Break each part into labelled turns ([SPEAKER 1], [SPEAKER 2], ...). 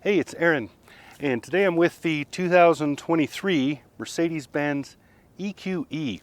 [SPEAKER 1] Hey, it's Aaron, and today I'm with the 2023 Mercedes-Benz EQE.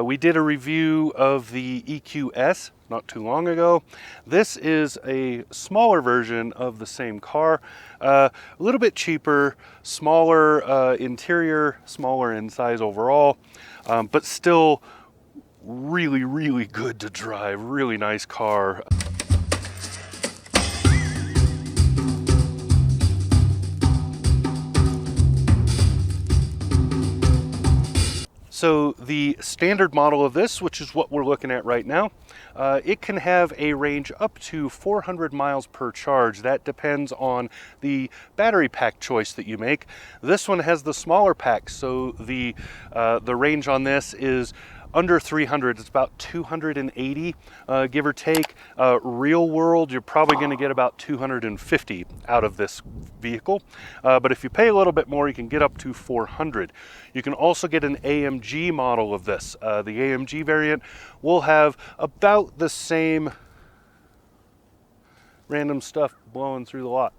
[SPEAKER 1] We did a review of the EQS not too long ago. This is a smaller version of the same car, a little bit cheaper, smaller interior, smaller in size overall, but still really good to drive. Really nice car. So the standard model of this, which is what we're looking at right now, it can have a range up to 400 miles per charge. That depends on the battery pack choice that you make. This one has the smaller pack, so the range on this is under 300. It's about 280, give or take. Real world, you're probably going to get about 250 out of this vehicle. But if you pay a little bit more, you can get up to 400. You can also get an AMG model of this. The AMG variant will have about the same random stuff blowing through the lot.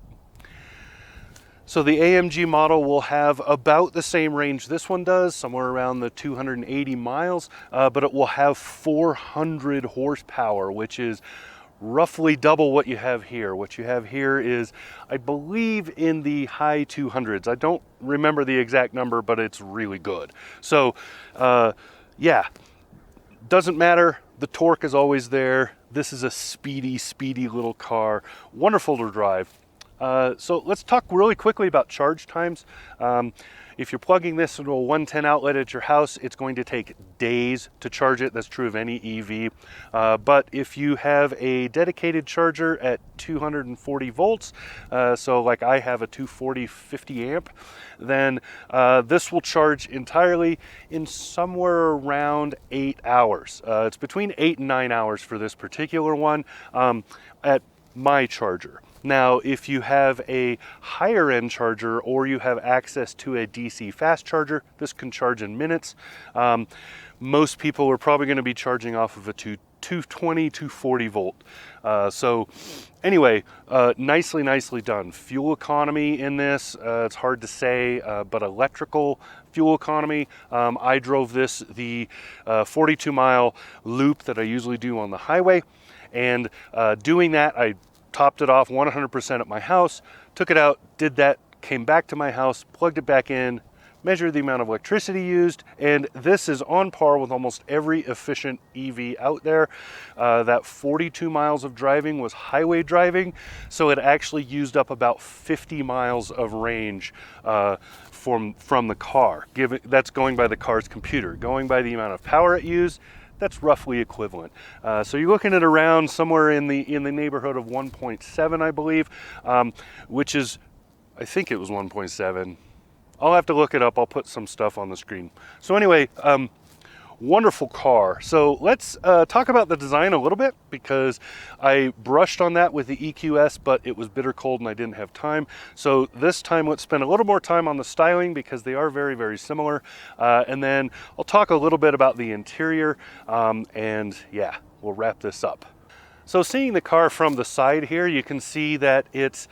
[SPEAKER 1] So the AMG model will have about the same range this one does, somewhere around the 280 miles, but it will have 400 horsepower, which is roughly double what you have here. What you have here is, I believe, in the high 200s. I don't remember the exact number, but it's really good. So, yeah, doesn't matter. The torque is always there. This is a speedy little car. Wonderful to drive. So let's talk really quickly about charge times. If you're plugging this into a 110 outlet at your house, it's going to take days to charge it. That's true of any EV. But if you have a dedicated charger at 240 volts, so like I have a 240 50 amp, then this will charge entirely in somewhere around 8 hours. It's between 8 and 9 hours for this particular one at my charger. Now, if you have a higher end charger or you have access to a DC fast charger, this can charge in minutes. Most people are probably going to be charging off of a 220, 240 volt. So anyway, nicely done. Fuel economy in this, it's hard to say, but electrical fuel economy. I drove this the 42 mile loop that I usually do on the highway, and doing that, I topped it off 100% at my house, took it out, did that, came back to my house, plugged it back in, measured the amount of electricity used, and this is on par with almost every efficient EV out there. That 42 miles of driving was highway driving, so it actually used up about 50 miles of range from the car. That's going by the car's computer. Going by the amount of power it used, that's roughly equivalent. So you're looking at around somewhere in the neighborhood of 1.7, I believe, which is, I think it was 1.7. I'll have to look it up. I'll put some stuff on the screen. So anyway, wonderful car. So let's talk about the design a little bit, because I brushed on that with the EQS, but it was bitter cold and I didn't have time. So this time let's spend a little more time on the styling, because they are very similar. And then I'll talk a little bit about the interior, and yeah, we'll wrap this up. So seeing the car from the side here, you can see that it's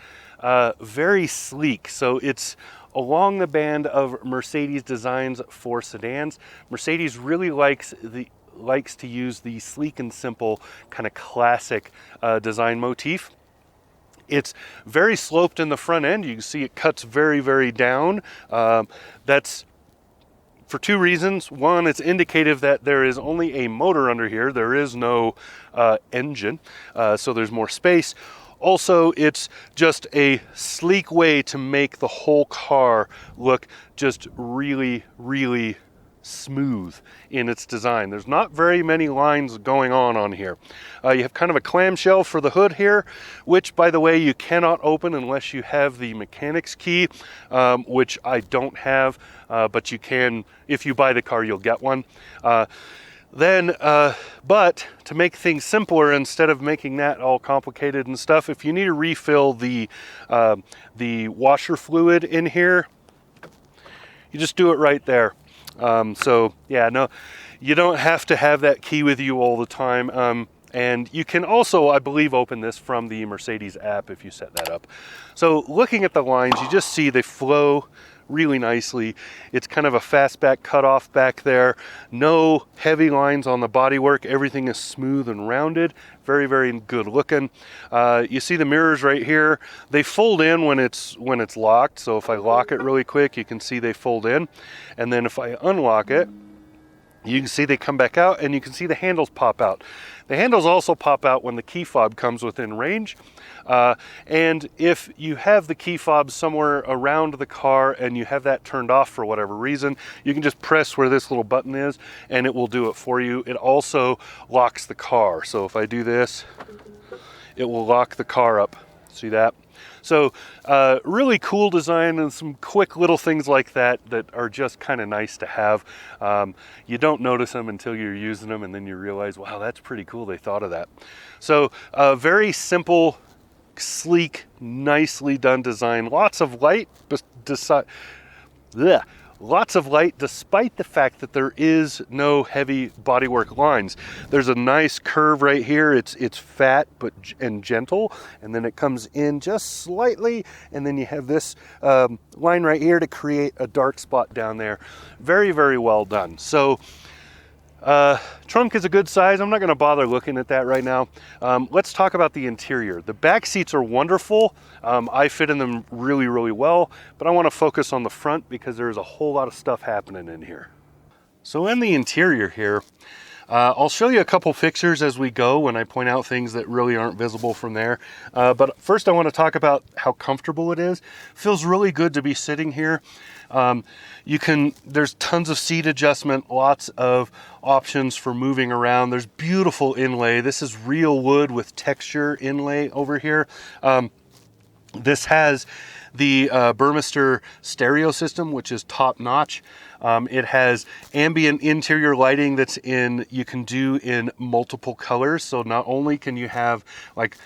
[SPEAKER 1] very sleek. So it's along the band of Mercedes designs for sedans. Mercedes really likes to use the sleek and simple kind of classic design motif. It's very sloped in the front end. You can see it cuts very down. That's for two reasons. One, it's indicative that there is only a motor under here. There is no engine, so there's more space. Also, it's just a sleek way to make the whole car look just really smooth in its design. There's not very many lines going on here. You have kind of a clamshell for the hood here, which, by the way, you cannot open unless you have the mechanic's key, which I don't have, but you can, if you buy the car, you'll get one. But to make things simpler, instead of making that all complicated and stuff, if you need to refill the washer fluid in here, you just do it right there. So yeah, no, you don't have to have that key with you all the time. And you can also, I believe, open this from the Mercedes app if you set that up. So looking at the lines, you just see they flow really nicely. It's kind of a fastback cutoff back there. No heavy lines on the bodywork. Everything is smooth and rounded. Very, very good looking. You see the mirrors right here. They fold in when it's locked. So if I lock it really quick, you can see they fold in. And then if I unlock it, you can see they come back out, and you can see the handles pop out. The handles also pop out when the key fob comes within range. And if you have the key fob somewhere around the car and you have that turned off for whatever reason, you can just press where this little button is and it will do it for you. It also locks the car. So if I do this, it will lock the car up. See that? So really cool design, and some quick little things like that are just kind of nice to have. You don't notice them until you're using them, and then you realize, wow, that's pretty cool they thought of that. So very simple, sleek, nicely done design. Lots of light, lots of light despite the fact that there is no heavy bodywork lines. There's a nice curve right here. It's fat and gentle, and then it comes in just slightly, and then you have this line right here to create a dark spot down there. Very, very well done. So trunk is a good size. I'm not going to bother looking at that right now. Let's talk about the interior. The back seats are wonderful. I fit in them really, really well, but I want to focus on the front because there's a whole lot of stuff happening in here. So in the interior here, I'll show you a couple pictures as we go when I point out things that really aren't visible from there. But first I want to talk about how comfortable it is. Feels really good to be sitting here. There's tons of seat adjustment, lots of options for moving around. There's beautiful inlay. This is real wood with texture inlay over here. This has the Burmester stereo system, which is top notch. It has ambient interior lighting you can do in multiple colors. So not only can you have like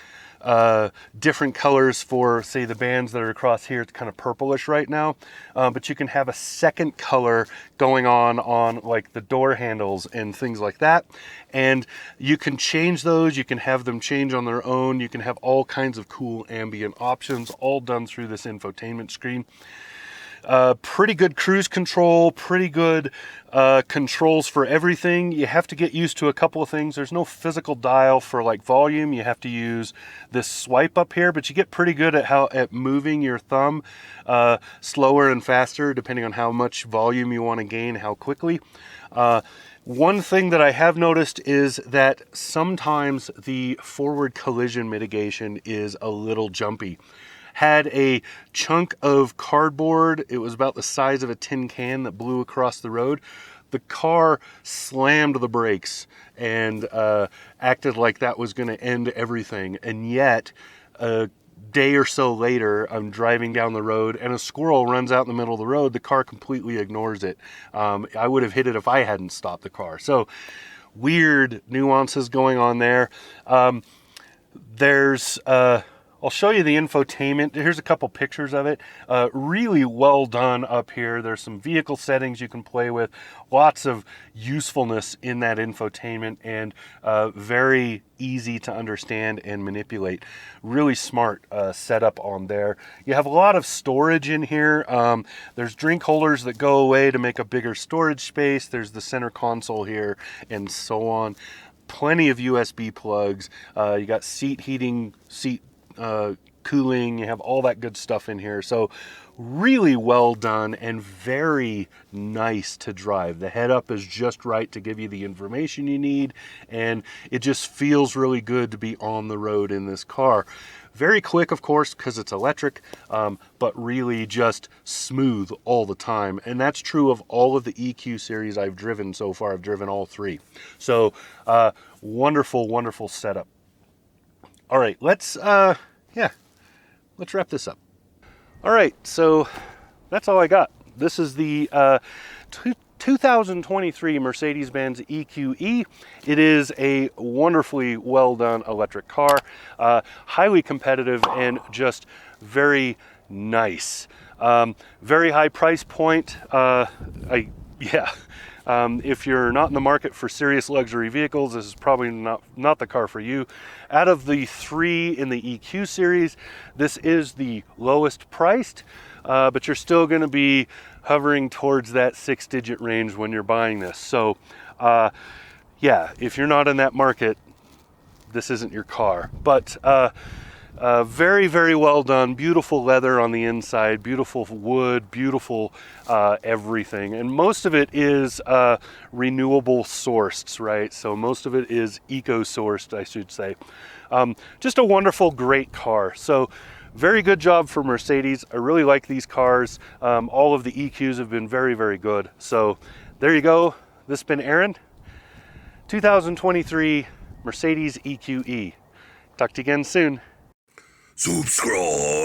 [SPEAKER 1] different colors for, say, the bands that are across here, it's kind of purplish right now, but you can have a second color going on like the door handles and things like that, and you can change those. You can have them change on their own. You can have all kinds of cool ambient options, all done through this infotainment screen. Pretty good cruise control, pretty good controls for everything. You have to get used to a couple of things. There's no physical dial for like volume. You have to use this swipe up here, but you get pretty good at moving your thumb slower and faster depending on how much volume you want to gain, how quickly. One thing that I have noticed is that sometimes the forward collision mitigation is a little jumpy. Had a chunk of cardboard. It was about the size of a tin can that blew across the road. The car slammed the brakes and acted like that was going to end everything. And yet, a day or so later, I'm driving down the road and a squirrel runs out in the middle of the road. The car completely ignores it. I would have hit it if I hadn't stopped the car. So weird nuances going on there. I'll show you the infotainment. Here's a couple pictures of it. Really well done up here. There's some vehicle settings you can play with. Lots of usefulness in that infotainment, and very easy to understand and manipulate. Really smart setup on there. You have a lot of storage in here. There's drink holders that go away to make a bigger storage space. There's the center console here and so on. Plenty of USB plugs. You got seat heating, seat cooling, you have all that good stuff in here. So really well done and very nice to drive. The head up is just right to give you the information you need, and it just feels really good to be on the road in this car. Very quick, of course, because it's electric, but really just smooth all the time. And that's true of all of the EQ series I've driven so far. I've driven all three. So wonderful, wonderful setup. All right, let's wrap this up. All right, so that's all I got. This is the 2023 Mercedes-Benz EQE. It is a wonderfully well done electric car, highly competitive and just very nice. Very high price point. If you're not in the market for serious luxury vehicles, this is probably not the car for you. Out of the 3 in the EQ series, this is the lowest priced, but you're still going to be hovering towards that 6-digit range when you're buying this. So yeah, if you're not in that market, this isn't your car. But very, very well done. Beautiful leather on the inside, beautiful wood, beautiful everything. And most of it is renewable sourced, right? So most of it is eco-sourced, I should say. Just a wonderful, great car. So very good job for Mercedes. I really like these cars. All of the EQs have been very, very good. So there you go. This has been Aaron. 2023 Mercedes EQE. Talk to you again soon.
[SPEAKER 2] Subscribe.